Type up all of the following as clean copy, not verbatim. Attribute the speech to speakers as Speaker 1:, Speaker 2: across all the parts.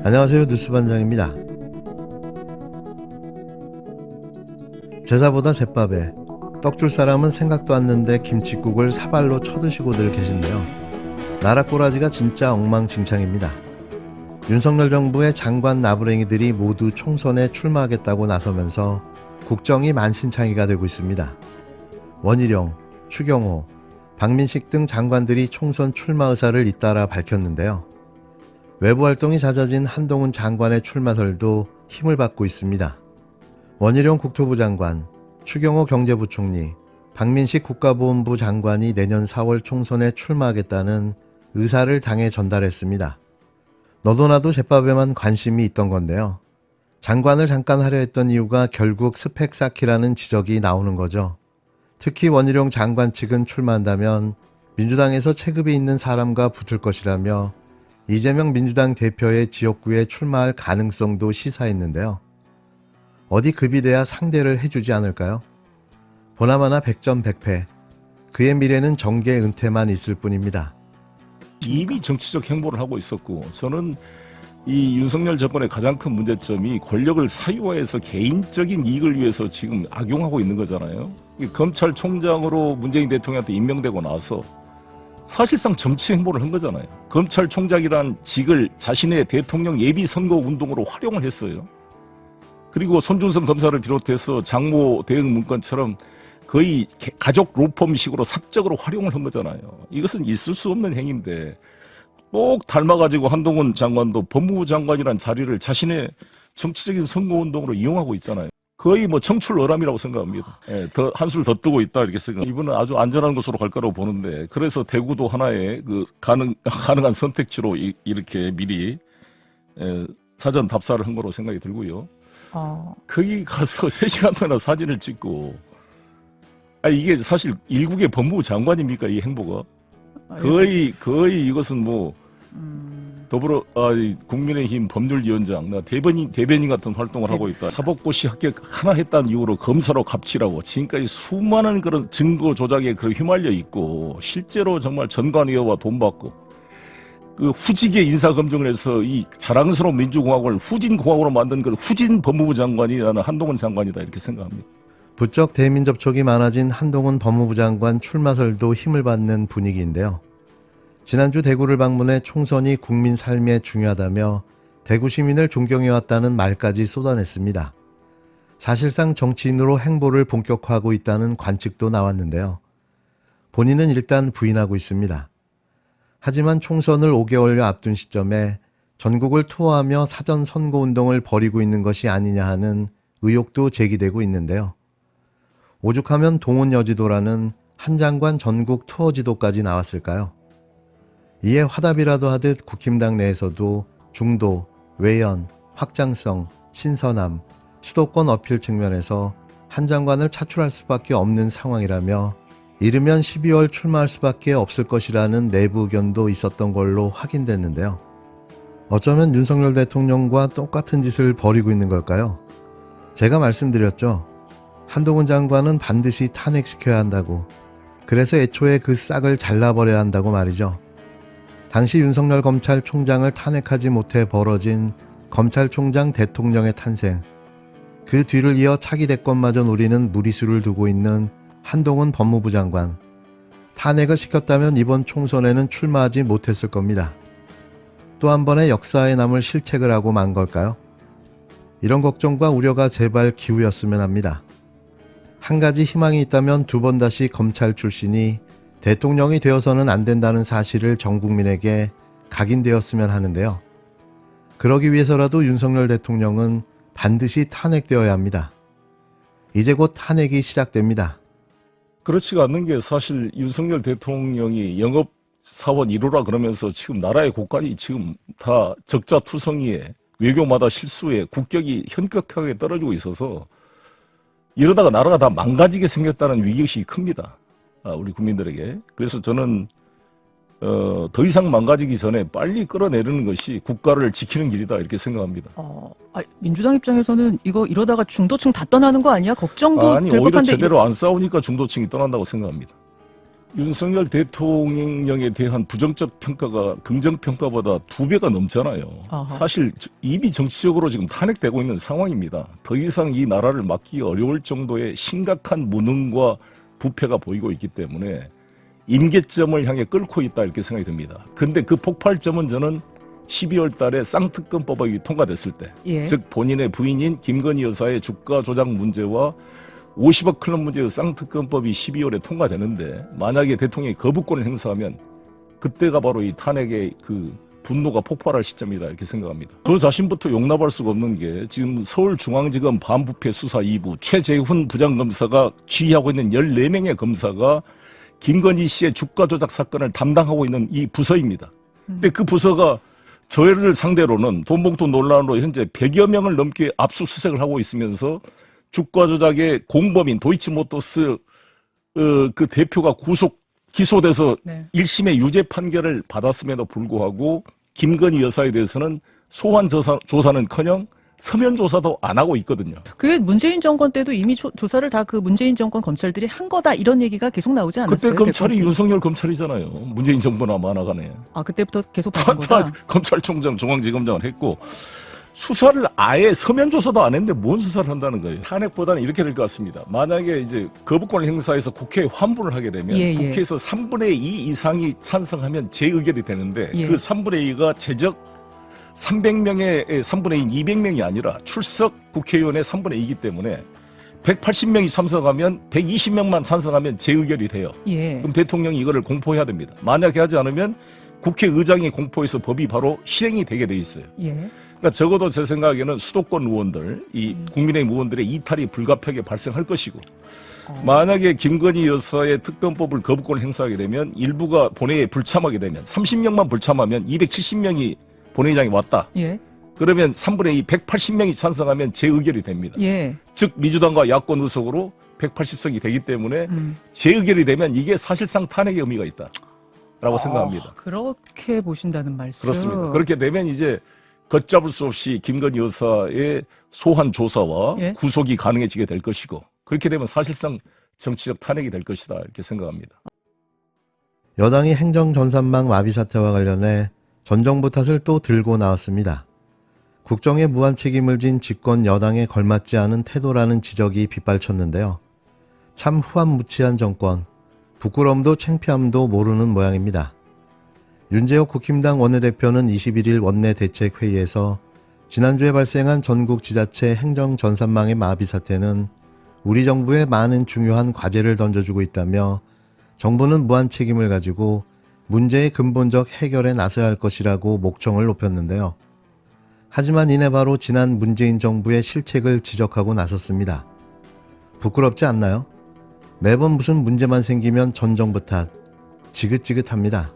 Speaker 1: 안녕하세요. 뉴스반장입니다. 제사보다 제밥에 떡 줄 사람은 생각도 않는데 김칫국을 사발로 쳐드시고들 계신데요. 나라 꼬라지가 진짜 엉망진창입니다. 윤석열 정부의 장관 나부랭이들이 모두 총선에 출마하겠다고 나서면서 국정이 만신창이가 되고 있습니다. 원희룡, 추경호, 박민식 등 장관들이 총선 출마 의사를 잇따라 밝혔는데요. 외부 활동이 잦아진 한동훈 장관의 출마설도 힘을 받고 있습니다. 원희룡 국토부 장관, 추경호 경제부총리, 박민식 국가보훈부 장관이 내년 4월 총선에 출마하겠다는 의사를 당에 전달했습니다. 너도 나도 제밥에만 관심이 있던 건데요. 장관을 잠깐 하려 했던 이유가 결국 스펙 쌓기라는 지적이 나오는 거죠. 특히 원희룡 장관 측은 출마한다면 민주당에서 체급이 있는 사람과 붙을 것이라며 이재명 민주당 대표의 지역구에 출마할 가능성도 시사했는데요. 어디 급이 돼야 상대를 해주지 않을까요? 보나마나 100점 100패. 그의 미래는 정계 은퇴만 있을 뿐입니다.
Speaker 2: 이미 정치적 행보를 하고 있었고, 저는 이 윤석열 정권의 가장 큰 문제점이 권력을 사유화해서 개인적인 이익을 위해서 지금 악용하고 있는 거잖아요. 검찰총장으로 문재인 대통령한테 임명되고 나서 사실상 정치 행보를 한 거잖아요. 검찰총장이란 직을 자신의 대통령 예비 선거 운동으로 활용을 했어요. 그리고 손준성 검사를 비롯해서 장모 대응 문건처럼 거의 가족 로펌식으로 사적으로 활용을 한 거잖아요. 이것은 있을 수 없는 행위인데 꼭 닮아가지고 한동훈 장관도 법무부 장관이란 자리를 자신의 정치적인 선거운동으로 이용하고 있잖아요. 거의 뭐 청출어람이라고 생각합니다. 예, 더 한술 더 뜨고 있다 이렇게 생각. 이분은 아주 안전한 곳으로 갈 거라고 보는데, 그래서 대구도 하나의 그 가능한 선택지로 이렇게 미리 사전 답사를 한 거로 생각이 들고요. 거기 가서 3시간 동안 사진을 찍고, 이게 사실 일국의 법무부 장관입니까, 이 행보가? 거의 이것은 뭐 국민의힘 법률위원장, 대변인 같은 활동을 하고 있다. 사법고시 합격 하나 했다는 이유로 검사로 갑치라고 지금까지 수많은 그런 증거 조작에 휘말려 있고, 실제로 정말 전관위원과 돈 받고, 그 후지게 인사검증을 해서 이 자랑스러운 민주공화국을 후진공화국으로 만든 그 후진 법무부 장관이 나는 한동훈 장관이다 이렇게 생각합니다.
Speaker 1: 부쩍 대민 접촉이 많아진 한동훈 법무부 장관 출마설도 힘을 받는 분위기인데요. 지난주 대구를 방문해 총선이 국민 삶에 중요하다며 대구 시민을 존경해왔다는 말까지 쏟아냈습니다. 사실상 정치인으로 행보를 본격화하고 있다는 관측도 나왔는데요. 본인은 일단 부인하고 있습니다. 하지만 총선을 5개월여 앞둔 시점에 전국을 투어하며 사전 선거운동을 벌이고 있는 것이 아니냐 하는 의혹도 제기되고 있는데요. 오죽하면 동훈여지도라는 한 장관 전국 투어 지도까지 나왔을까요? 이에 화답이라도 하듯 국힘당 내에서도 중도, 외연, 확장성, 신선함, 수도권 어필 측면에서 한 장관을 차출할 수밖에 없는 상황이라며 이르면 12월 출마할 수밖에 없을 것이라는 내부 의견도 있었던 걸로 확인됐는데요. 어쩌면 윤석열 대통령과 똑같은 짓을 벌이고 있는 걸까요? 제가 말씀드렸죠. 한동훈 장관은 반드시 탄핵시켜야 한다고. 그래서 애초에 그 싹을 잘라버려야 한다고 말이죠. 당시 윤석열 검찰총장을 탄핵하지 못해 벌어진 검찰총장 대통령의 탄생, 그 뒤를 이어 차기 대권마저 노리는 무리수를 두고 있는 한동훈 법무부 장관, 탄핵을 시켰다면 이번 총선에는 출마하지 못했을 겁니다. 또 한 번의 역사에 남을 실책을 하고 만 걸까요? 이런 걱정과 우려가 제발 기우였으면 합니다. 한 가지 희망이 있다면 두 번 다시 검찰 출신이 대통령이 되어서는 안 된다는 사실을 전 국민에게 각인되었으면 하는데요. 그러기 위해서라도 윤석열 대통령은 반드시 탄핵되어야 합니다. 이제 곧 탄핵이 시작됩니다.
Speaker 2: 그렇지가 않는 게 사실 윤석열 대통령이 영업사원 1호라 그러면서 지금 나라의 국간이 지금 다 적자투성이에 외교마다 실수에 국격이 현격하게 떨어지고 있어서 이러다가 나라가 다 망가지게 생겼다는 위기의식이 큽니다. 우리 국민들에게. 그래서 저는 더 이상 망가지기 전에 빨리 끌어내리는 것이 국가를 지키는 길이다 이렇게 생각합니다.
Speaker 3: 민주당 입장에서는 이거 이러다가 중도층 다 떠나는 거 아니야? 걱정도
Speaker 2: 아니
Speaker 3: 될
Speaker 2: 오히려
Speaker 3: 법한데
Speaker 2: 제대로 안 싸우니까 중도층이 떠난다고 생각합니다. 윤석열 대통령에 대한 부정적 평가가 긍정 평가보다 2배가 넘잖아요.
Speaker 3: 아하.
Speaker 2: 사실 이미 정치적으로 지금 탄핵되고 있는 상황입니다. 더 이상 이 나라를 맡기 어려울 정도의 심각한 무능과 부패가 보이고 있기 때문에 임계점을 향해 끌고 있다 이렇게 생각이 듭니다. 근데 그 폭발점은 저는 12월 달에 쌍특검법이 통과됐을 때,
Speaker 3: 예.
Speaker 2: 즉 본인의 부인인 김건희 여사의 주가 조작 문제와 50억 클럽 문제의 쌍특검법이 12월에 통과되는데 만약에 대통령이 거부권을 행사하면 그때가 바로 이 탄핵의 그 분노가 폭발할 시점이다 이렇게 생각합니다. 저 자신부터 용납할 수가 없는 게 지금 서울중앙지검 반부패 수사 2부 최재훈 부장검사가 지휘하고 있는 14명의 검사가 김건희 씨의 주가 조작 사건을 담당하고 있는 이 부서입니다. 근데 그 부서가 저희를 상대로는 돈봉투 논란으로 현재 100여 명을 넘게 압수수색을 하고 있으면서 주가 조작의 공범인 도이치모터스 그 대표가 기소돼서
Speaker 3: 네.
Speaker 2: 1심의 유죄 판결을 받았음에도 불구하고 김건희 여사에 대해서는 소환 조사는커녕 서면 조사도 안 하고 있거든요.
Speaker 3: 그게 문재인 정권 때도 이미 조사를 다 그 문재인 정권 검찰들이 한 거다 이런 얘기가 계속 나오지 않았어요?
Speaker 2: 그때 검찰이 윤석열 검찰이잖아요. 문재인 정부나 만화가네.
Speaker 3: 아, 그때부터 계속 받은 거다?
Speaker 2: 검찰총장, 중앙지검장을 했고 수사를 아예 서면 조사도 안 했는데 뭔 수사를 한다는 거예요. 탄핵보다는 이렇게 될 것 같습니다. 만약에 이제 거부권을 행사해서 국회에 환불을 하게 되면
Speaker 3: 예, 예.
Speaker 2: 국회에서 3분의 2 이상이 찬성하면 재의결이 되는데
Speaker 3: 예.
Speaker 2: 그 3분의 2가 최적 300명의 3분의 2, 200명이 아니라 출석 국회의원의 3분의 2이기 때문에 180명이 참석하면 120명만 찬성하면 재의결이 돼요.
Speaker 3: 예.
Speaker 2: 그럼 대통령이 이거를 공포해야 됩니다. 만약에 하지 않으면 국회의장이 공포해서 법이 바로 실행이 되게 돼 있어요.
Speaker 3: 예.
Speaker 2: 그러니까 적어도 제 생각에는 수도권 의원들, 이 국민의힘 의원들의 이탈이 불가피하게 발생할 것이고 만약에 김건희 여사의 특검법을 거부권을 행사하게 되면 일부가 본회의에 불참하게 되면 30명만 불참하면 270명이 본회의장에 왔다.
Speaker 3: 예.
Speaker 2: 그러면 3분의 2, 180명이 찬성하면 재의결이 됩니다.
Speaker 3: 예.
Speaker 2: 즉 민주당과 야권 의석으로 180석이 되기 때문에 재의결이 되면 이게 사실상 탄핵의 의미가 있다라고 생각합니다.
Speaker 3: 그렇게 보신다는 말씀.
Speaker 2: 그렇습니다. 그렇게 되면 이제 걷잡을 수 없이 김건희 여사의 소환 조사와
Speaker 3: 예?
Speaker 2: 구속이 가능해지게 될 것이고 그렇게 되면 사실상 정치적 탄핵이 될 것이다 이렇게 생각합니다.
Speaker 1: 여당이 행정전산망 마비 사태와 관련해 전 정부 탓을 또 들고 나왔습니다. 국정에 무한 책임을 진 집권 여당에 걸맞지 않은 태도라는 지적이 빗발쳤는데요. 참 후한무치한 정권, 부끄러움도 창피함도 모르는 모양입니다. 윤재옥 국힘당 원내대표는 21일 원내대책회의에서 지난주에 발생한 전국 지자체 행정전산망의 마비 사태는 우리 정부에 많은 중요한 과제를 던져주고 있다며 정부는 무한 책임을 가지고 문제의 근본적 해결에 나서야 할 것이라고 목청을 높였는데요. 하지만 이내 바로 지난 문재인 정부의 실책을 지적하고 나섰습니다. 부끄럽지 않나요? 매번 무슨 문제만 생기면 전 정부 탓, 지긋지긋합니다.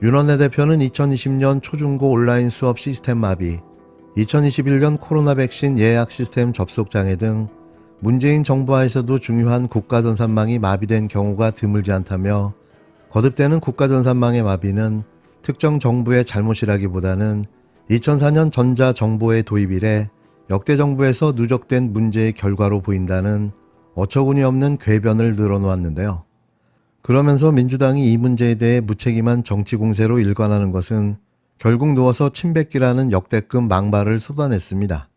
Speaker 1: 윤 원내대표는 2020년 초중고 온라인 수업 시스템 마비, 2021년 코로나 백신 예약 시스템 접속 장애 등 문재인 정부하에서도 중요한 국가전산망이 마비된 경우가 드물지 않다며 거듭되는 국가전산망의 마비는 특정 정부의 잘못이라기보다는 2004년 전자정보의 도입 이래 역대 정부에서 누적된 문제의 결과로 보인다는 어처구니 없는 궤변을 늘어놓았는데요. 그러면서 민주당이 이 문제에 대해 무책임한 정치 공세로 일관하는 것은 결국 누워서 침뱉기라는 역대급 망발을 쏟아냈습니다.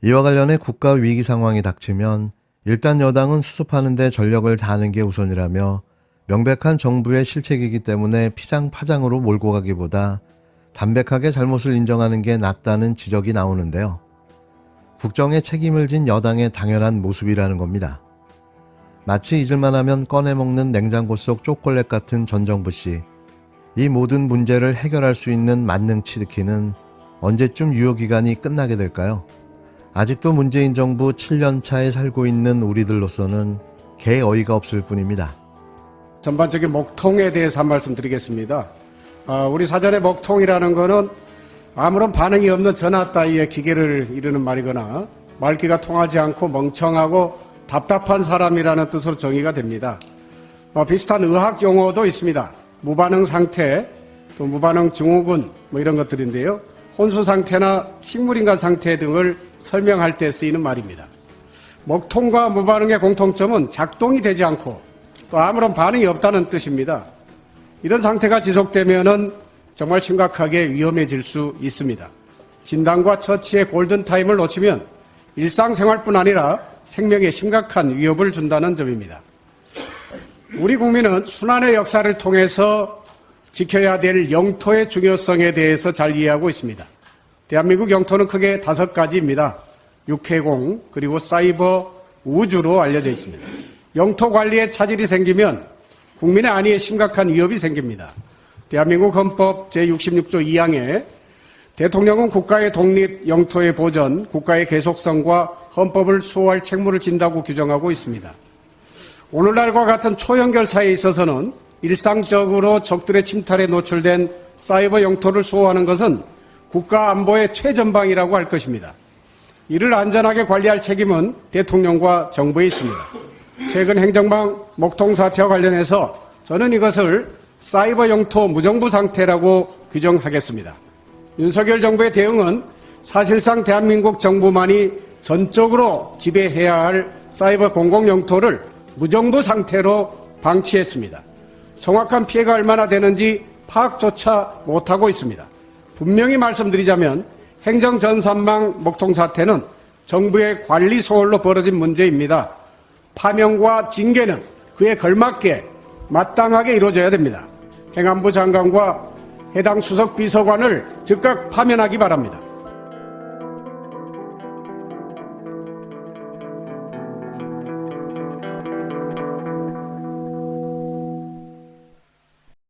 Speaker 1: 이와 관련해 국가 위기 상황이 닥치면 일단 여당은 수습하는 데 전력을 다하는 게 우선이라며 명백한 정부의 실책이기 때문에 피장파장으로 몰고 가기보다 담백하게 잘못을 인정하는 게 낫다는 지적이 나오는데요. 국정에 책임을 진 여당의 당연한 모습이라는 겁니다. 마치 잊을만 하면 꺼내먹는 냉장고 속 초콜릿 같은 전 정부 씨. 이 모든 문제를 해결할 수 있는 만능 치트키는 언제쯤 유효기간이 끝나게 될까요? 아직도 문재인 정부 7년 차에 살고 있는 우리들로서는 개어이가 없을 뿐입니다.
Speaker 4: 전반적인 먹통에 대해서 한 말씀 드리겠습니다. 우리 사전에 먹통이라는 거는 아무런 반응이 없는 전화 따위의 기계를 이르는 말이거나 말귀가 통하지 않고 멍청하고 답답한 사람이라는 뜻으로 정의가 됩니다. 비슷한 의학 용어도 있습니다. 무반응 상태, 또 무반응 증후군 이런 것들인데요. 혼수 상태나 식물인간 상태 등을 설명할 때 쓰이는 말입니다. 먹통과 무반응의 공통점은 작동이 되지 않고 또 아무런 반응이 없다는 뜻입니다. 이런 상태가 지속되면은 정말 심각하게 위험해질 수 있습니다. 진단과 처치의 골든타임을 놓치면 일상생활뿐 아니라 생명에 심각한 위협을 준다는 점입니다. 우리 국민은 순환의 역사를 통해서 지켜야 될 영토의 중요성에 대해서 잘 이해하고 있습니다. 대한민국 영토는 크게 5가지입니다. 육해공, 그리고 사이버, 우주로 알려져 있습니다. 영토 관리에 차질이 생기면 국민의 안위에 심각한 위협이 생깁니다. 대한민국 헌법 제66조 2항에 대통령은 국가의 독립, 영토의 보전, 국가의 계속성과 헌법을 수호할 책무를 진다고 규정하고 있습니다. 오늘날과 같은 초연결사에 있어서는 일상적으로 적들의 침탈에 노출된 사이버 영토를 수호하는 것은 국가 안보의 최전방이라고 할 것입니다. 이를 안전하게 관리할 책임은 대통령과 정부에 있습니다. 최근 행정망 목통 사태와 관련해서 저는 이것을 사이버 영토 무정부 상태라고 규정하겠습니다. 윤석열 정부의 대응은 사실상 대한민국 정부만이 전적으로 지배해야 할 사이버 공공 영토를 무정부 상태로 방치했습니다. 정확한 피해가 얼마나 되는지 파악조차 못하고 있습니다. 분명히 말씀드리자면 행정전산망 목통 사태는 정부의 관리 소홀로 벌어진 문제입니다. 파면과 징계는 그에 걸맞게 마땅하게 이루어져야 됩니다. 행안부 장관과 해당 수석 비서관을 즉각 파면하기 바랍니다.